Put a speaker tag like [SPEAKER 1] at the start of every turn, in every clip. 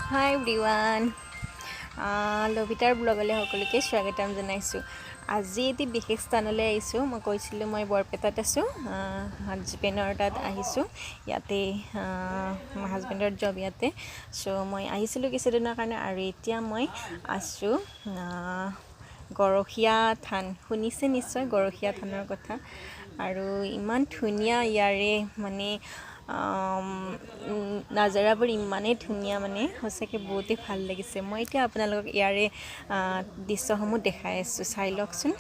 [SPEAKER 1] হাই everyone লভিতাৰ ব্লগলৈ সকলোকে স্বাগতম জনাইছোঁ। আজি এটি বিশেষ স্থানলৈ আহিছোঁ। মই কৈছিলোঁ মই বৰপেটাত আছোঁ, হাজবেণ্ডৰ তাত আহিছোঁ। ইয়াতে হাজবেণ্ডৰ জব ইয়াতে। চ' মই আহিছিলোঁ কিছুদিনৰ কাৰণে আৰু এতিয়া মই আছোঁ গৰখীয়া থান। শুনিছে নিশ্চয় গৰখীয়া থানৰ কথা। আৰু ইমান ধুনীয়া ইয়াৰে মানে নাজাৰাবোৰ ইমানেই ধুনীয়া, মানে সঁচাকৈ বহুতেই ভাল লাগিছে। মই এতিয়া আপোনালোকক ইয়াৰে দৃশ্যসমূহ দেখাই আছোঁ, চাই লওকচোন।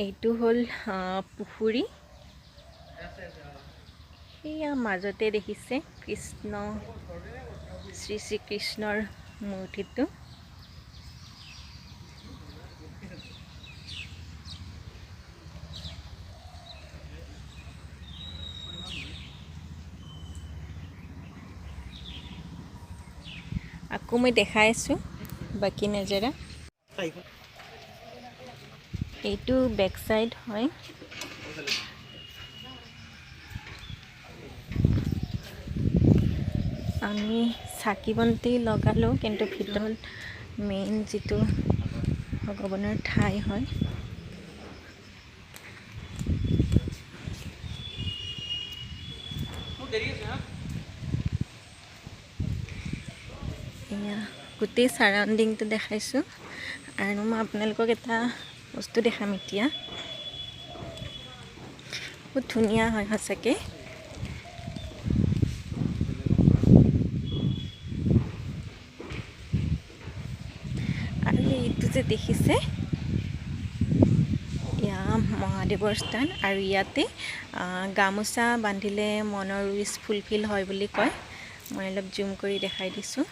[SPEAKER 1] এইটো হ'ল পুখুৰী। এয়া মাজতে দেখিছে শ্ৰীকৃষ্ণৰ মূৰ্তিটো। আকৌ মই দেখাই আছোঁ বাকী নাজাৰা। এইটো বেক চাইড হয়। আমি চাকি বন্তি লগালোঁ, কিন্তু ভিতৰত মেইন যিটো ভগৱানৰ ঠাই হয় এয়া গোটেই চাৰাউণ্ডিংটো দেখাইছোঁ। আৰু মই আপোনালোকক এটা বস্তু দেখাম এতিয়া। বহুত ধুনীয়া হয় সঁচাকৈ। আৰু এইটো যে দেখিছে, এয়া মহাদেৱৰ স্থান। আৰু ইয়াতে গামোচা বান্ধিলে মনৰ উইচ ফুলফিল হয় বুলি কয়। মই অলপ জুম কৰি দেখাই দিছোঁ।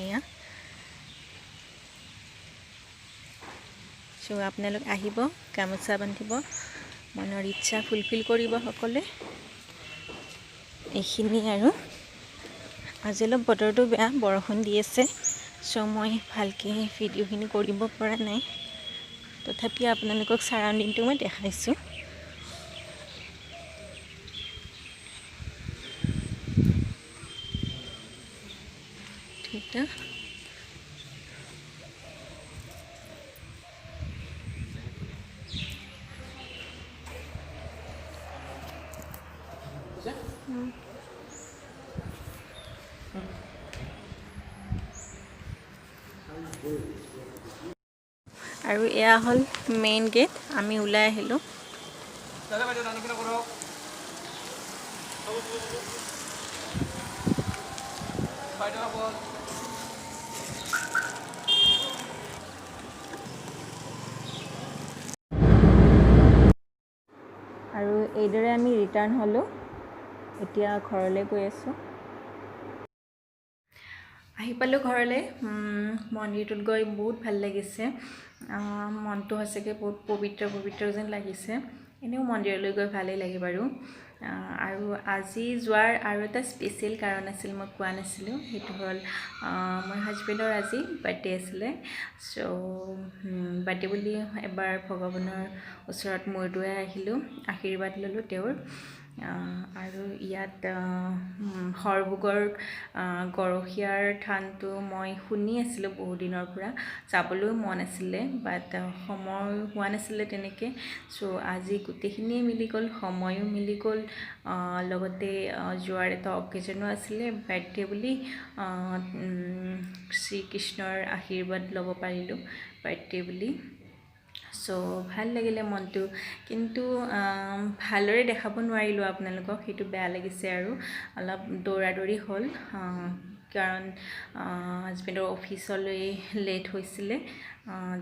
[SPEAKER 1] এয়া চ' আপোনালোক আহিব, গামোচা বান্ধিব, মনৰ ইচ্ছা ফুলফিল কৰিব সকলোৱে। এইখিনি আৰু আজি অলপ বতৰটো বেয়া, বৰষুণ দি আছে। চ' মই ভালকৈ ভিডিঅ'খিনি কৰিব পৰা নাই, তথাপি আপোনালোকক চাৰাউণ্ডিংটো মই দেখাইছোঁ। ঠিক আছে। আৰু এয়া হ'ল মেইন গেট। আমি ওলাই আহিলোঁ। আৰু এইদৰে আমি ৰিটাৰ্ণ হ'লোঁ। এতিয়া ঘৰলৈ গৈ আছোঁ। আহি পালোঁ ঘৰলৈ। মন্দিৰটোত গৈ বহুত ভাল লাগিছে। মনটো সঁচাকৈ বহুত পবিত্ৰ পবিত্ৰ যেন লাগিছে। এনেও মন্দিৰলৈ গৈ ভালেই লাগে বাৰু। আৰু আজি যোৱাৰ আৰু এটা স্পেচিয়েল কাৰণ আছিল, মই কোৱা নাছিলোঁ। সেইটো হ'ল মোৰ হাজবেণ্ডৰ আজি বাৰ্থডে আছিলে। চ' বাৰ্থডে বুলি এবাৰ ভগৱানৰ ওচৰত মূৰ দোৱাই আহিলোঁ, আশীৰ্বাদ ল'লোঁ তেওঁৰ। আৰু ইয়াত সৰভোগৰ গৰখীয়াৰ থানটো মই শুনি আছিলোঁ বহুত দিনৰ পৰা, যাবলৈও মন আছিলে, বাট সময় হোৱা নাছিলে তেনেকৈ। চ' আজি গোটেইখিনিয়ে মিলি গ'ল, সময়ো মিলি গ'ল, লগতে যোৱাৰ এটা অকেজনো আছিলে, বাৰ্থডে বুলি শ্ৰীকৃষ্ণৰ আশীৰ্বাদ ল'ব পাৰিলোঁ বাৰ্থডে বুলি। চ' ভাল লাগিলে মনটো, কিন্তু ভালদৰে দেখাব নোৱাৰিলোঁ আপোনালোকক, সেইটো বেয়া লাগিছে। আৰু অলপ দৌৰা দৌৰি হ'ল, কাৰণ হাজবেণ্ডৰ অফিচলৈ লেট হৈছিলে,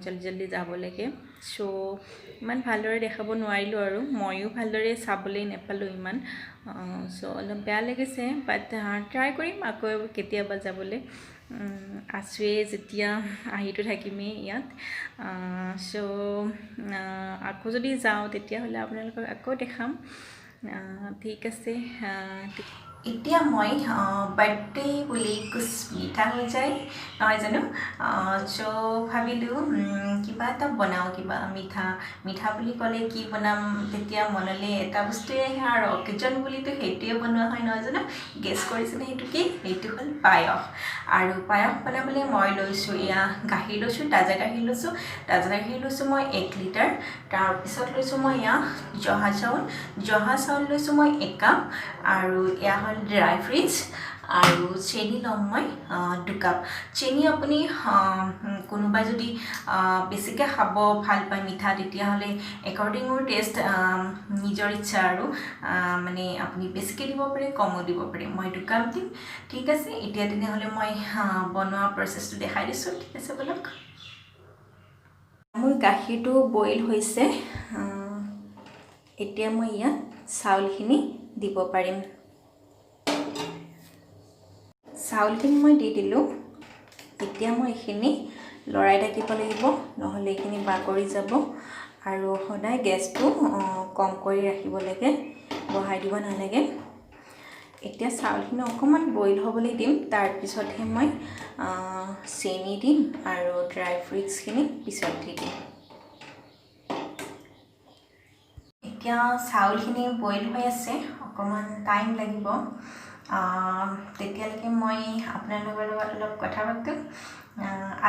[SPEAKER 1] জল্দি জল্দি যাব লাগে। চ' ইমান ভালদৰে দেখাব নোৱাৰিলোঁ, আৰু ময়ো ভালদৰে চাবলৈ নাপালোঁ ইমান। চ' অলপ বেয়া লাগিছে, বাট ট্ৰাই কৰিম আকৌ কেতিয়াবা যাবলৈ। আছোঁৱেই যেতিয়া, আহিতো থাকিমেই ইয়াত। চ' আকৌ যদি যাওঁ তেতিয়াহ'লে আপোনালোকক আকৌ দেখাম। ঠিক আছে। এতিয়া মই বাৰ্থডে বুলি কুছ মিঠা হৈ যায় নহয় জানো চ' ভাবিলোঁ কিবা এটা বনাওঁ কিবা মিঠা বুলি ক'লে কি বনাম তেতিয়া মনলৈ এটা বস্তুৱে আহে আৰু অকেজন বুলিতো সেইটোৱে বনোৱা হয় নহয় জানো গেছ কৰিছিলে সেইটো কি সেইটো হ'ল পায়স আৰু পায়স বনাবলৈ মই লৈছোঁ এয়া গাখীৰ লৈছোঁ তাজা গাখীৰ লৈছোঁ মই 1 লিটাৰ তাৰপিছত লৈছোঁ মই এয়া জহা চাউল লৈছোঁ মই 1 কাপ আৰু এয়া হ'ল ড্ৰাই ফ্ৰুটছ আৰু চেনি ল'ম মই 2 কাপ চেনি আপুনি কোনোবাই যদি বেছিকৈ খাব ভাল পায় মিঠা তেতিয়াহ'লে একৰ্ডিং মোৰ টেষ্ট নিজৰ ইচ্ছা আৰু মানে আপুনি বেছিকৈ দিব পাৰে কমো দিব পাৰে মই 2 কাপ দিম ঠিক আছে এতিয়া তেনেহ'লে মই বনোৱা প্ৰচেছটো দেখাই দিছোঁ ঠিক আছে বলক মোৰ গাখীৰটো বইল হৈছে এতিয়া মই ইয়াত চাউলখিনি দিব পাৰিম চাউলখিনি মই দি দিলোঁ এতিয়া মই এইখিনি লৰাই থাকিব লাগিব নহ'লে এইখিনি বাগৰি যাব আৰু সদায় গেছটো কম কৰি ৰাখিব লাগে বঢ়াই দিব নালাগে এতিয়া চাউলখিনি অকণমান বইল হ'বলৈ দিম তাৰপিছতহে মই চেনি দিম আৰু ড্ৰাই ফ্ৰুটছখিনি পিছত দি দিম এতিয়া চাউলখিনি বইল হৈ আছে অকণমান টাইম লাগিব তেতিয়ালৈকে মই আপোনালোকৰ লগত অলপ কথা পাতোঁ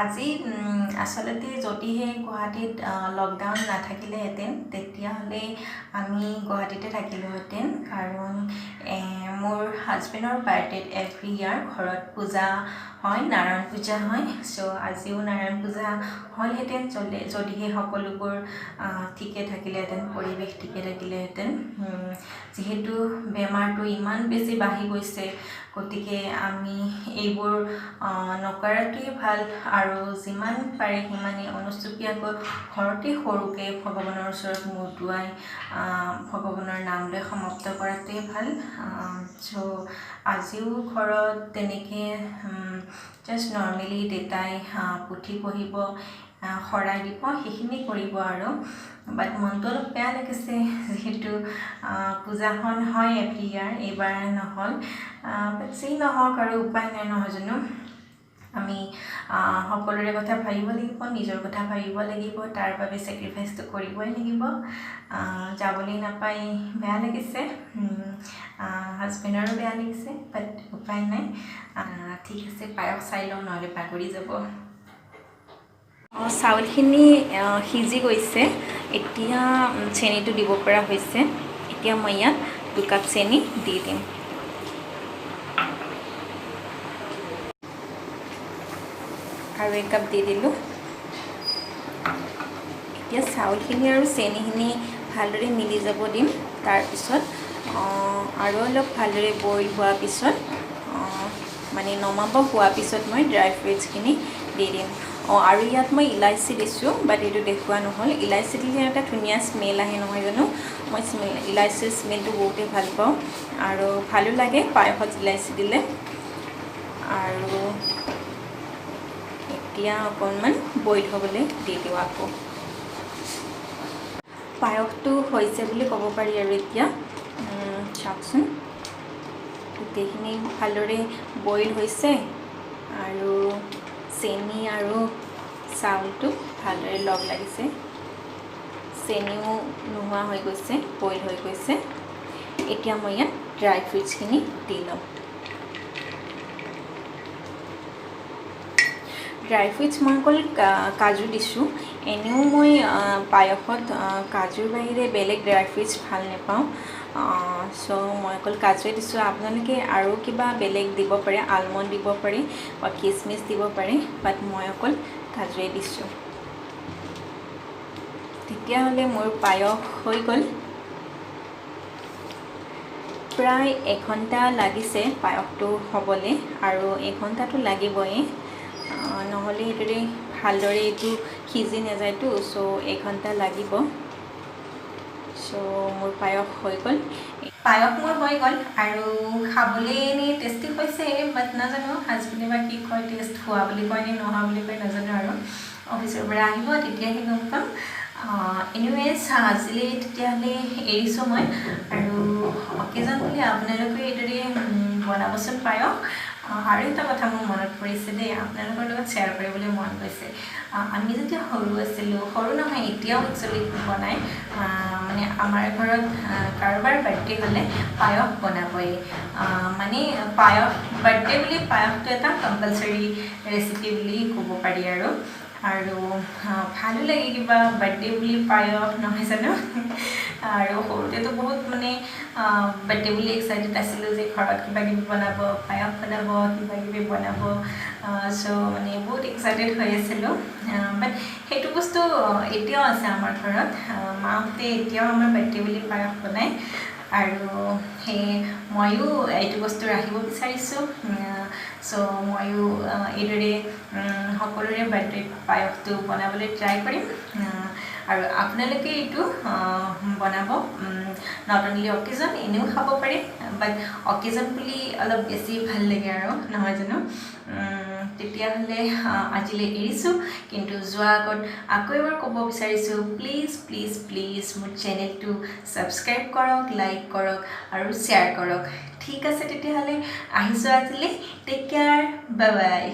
[SPEAKER 1] আজি আচলতে যদিহে গুৱাহাটীত লকডাউন নাথাকিলেহেঁতেন তেতিয়াহ'লে আমি গুৱাহাটীতে থাকিলোহেঁতেন কাৰণ মোৰ হাজবেণ্ডৰ বাৰ্থডেত এভৰি ইয়াৰ ঘৰত পূজা হয় নাৰায়ণ পূজা হয় চ' আজিও নাৰায়ণ পূজা হ'লহেঁতেন যদিহে সকলোবোৰ ঠিকে থাকিলেহেঁতেন পৰিৱেশ ঠিকে থাকিলেহেঁতেন যিহেতু বেমাৰটো ইমান বেছি বাঢ়ি গৈছে গতিকে আমি এইবোৰ নকৰাটোৱেই ভাল আৰু যিমান পাৰে সিমানে অনুষ্টুপীয়াকৈ ঘৰতে সৰুকৈ ভগৱানৰ ওচৰত মূৰ দোৱাই ভগৱানৰ নাম লৈ সমাপ্ত কৰাটোৱেই ভাল চ' আজিও ঘৰত তেনেকৈ জাষ্ট নৰ্মেলি দেউতাই পুথি পঢ়িব শৰাই দিব সেইখিনি কৰিব আৰু বাট মনটো অলপ বেয়া লাগিছে যিহেতু পূজাখন হয় এভৰি ইয়াৰ এইবাৰ নহ'ল বাট যি নহওক আৰু উপায় নাই নহয় জানো আমি সকলোৰে কথা ভাবিব লাগিব নিজৰ কথা ভাবিব লাগিব তাৰ বাবে ছেক্ৰিফাইচটো কৰিবই লাগিব যাবলৈ নাপাই বেয়া লাগিছে হাজবেণ্ডৰো বেয়া লাগিছে বাট উপায় নাই ঠিক আছে পায়স চাই লওঁ নহ'লে বাগৰি যাব চাউলখিনি সিজি গৈছে এতিয়া চেনিটো দিব পৰা হৈছে এতিয়া মই ইয়াত 2 কাপ চেনি দি দিম আৰু 1 কাপ দি দিলোঁ এতিয়া চাউলখিনি আৰু চেনিখিনি ভালদৰে মিলি যাব দিম তাৰপিছত আৰু অলপ ভালদৰে বইল হোৱাৰ পিছত মানে নমাব হোৱাৰ পিছত মই ড্ৰাই ফ্ৰুটছখিনি দি দিম আৰু ইয়াত মই ইলাইচি দিছোঁ বাট এইটো দেখুওৱা নহ'ল ইলাইচি দিলে এটা ধুনীয়া স্মেল আহে নহয় জানো মই ইলাইচিৰ স্মেলটো বহুতেই ভাল পাওঁ আৰু ভালো লাগে পায়সত ইলাইচি দিলে আৰু এতিয়া অকণমান বইল হ'বলৈ দি দিওঁ আকৌ পায়সটো হৈছে বুলি ক'ব পাৰি আৰু এতিয়া চাওকচোন গোটেইখিনি ভালদৰে বইল হৈছে আৰু চেনি আৰু চাউলটো ভালদৰে লগ লাগিছে চেনিও নোহোৱা হৈ গৈছে বইল হৈ গৈছে এতিয়া মই ইয়াত ড্ৰাই ফ্ৰুটছখিনি দি ল'ম ড্ৰাই ফ্ৰুটছ মই অকল কাজু দিছোঁ এনেও মই পায়সত কাজুৰ বাহিৰে বেলেগ ড্ৰাই ফ্ৰুটছ ভাল নাপাওঁ চ' মই অকল কাজুৱে দিছোঁ আপোনালোকে আৰু কিবা বেলেগ দিব পাৰে আলমণ্ড দিব পাৰে বা কিচমিচ দিব পাৰে বাট মই অকল কাজুৱে দিছোঁ তেতিয়াহ'লে মোৰ পায়স হৈ গ'ল প্ৰায় 1 ঘণ্টা লাগিছে পায়সটো হ'বলৈ আৰু 1 ঘণ্টাটো লাগিবই নহ'লে এইটোৰে ভালদৰে এইটো সিজি নাযায়তো চ' 1 ঘণ্টা লাগিব চ' মোৰ পায়স হৈ গ'ল পায়স মোৰ হৈ গ'ল আৰু খাবলৈ এনেই টেষ্টি হৈছে বাট নাজানো হাজবেণ্ডে বা কি কয় টেষ্ট হোৱা বুলি কয় নে নোহোৱা বুলি কয় নাজানো আৰু অফিচৰ পৰা আহিব তেতিয়াহে গম পাম এনিৱেজ আজিলৈ তেতিয়াহ'লে এৰিছোঁ মই আৰু অকেজন বুলি আপোনালোকে এইদৰে বনাবচোন পায়স আৰু এটা কথা মোৰ মনত পৰিছে দেই আপোনালোকৰ লগত শ্বেয়াৰ কৰিবলৈ মন গৈছে আমি যেতিয়া সৰু আছিলোঁ সৰু নহয় এতিয়াও একচুৱেলি বনাই মানে আমাৰ ঘৰত কাৰোবাৰ বাৰ্থডে হ'লে পায়স বনাবই মানে পায়স বাৰ্থডে বুলি পায়সটো এটা কম্পালচৰি ৰেচিপি বুলি ক'ব পাৰি আৰু ভালো লাগে কিবা বাৰ্থডে বুলি পায়স নহয় জানো আৰু সৰুতেতো বহুত মানে বাৰ্থডে বুলি এক্সাইটেড আছিলোঁ যে ঘৰত কিবা কিবি বনাব পায়স বনাব কিবা কিবি বনাব চ' মানে বহুত এক্সাইটেড হৈ আছিলোঁ বাট সেইটো বস্তু এতিয়াও আছে আমাৰ ঘৰত মাহঁতে এতিয়াও আমাৰ বাৰ্থডে বুলি পায়স বনায় আৰু সেই ময়ো এইটো বস্তু ৰাখিব বিচাৰিছোঁ চ' ময়ো এইদৰে সকলোৰে বাৰ্থডে পায়সটো বনাবলৈ ট্ৰাই কৰিম আৰু আপোনালোকে এইটো বনাব নট অনলি অকেজন এনেও খাব পাৰে বাট অকেজন বুলি অলপ বেছি ভাল লাগে আৰু নহয় জানো তেতিয়াহ'লে আজিলৈ এৰিছোঁ কিন্তু যোৱা আগত আকৌ এবাৰ ক'ব বিচাৰিছোঁ প্লিজ প্লিজ প্লিজ মোৰ চেনেলটো ছাবস্ক্ৰাইব কৰক লাইক কৰক আৰু শ্বেয়াৰ কৰক ঠিক আছে তেতিয়াহ'লে আহিছোঁ আজিলৈ টেক কেয়াৰ বাই বাই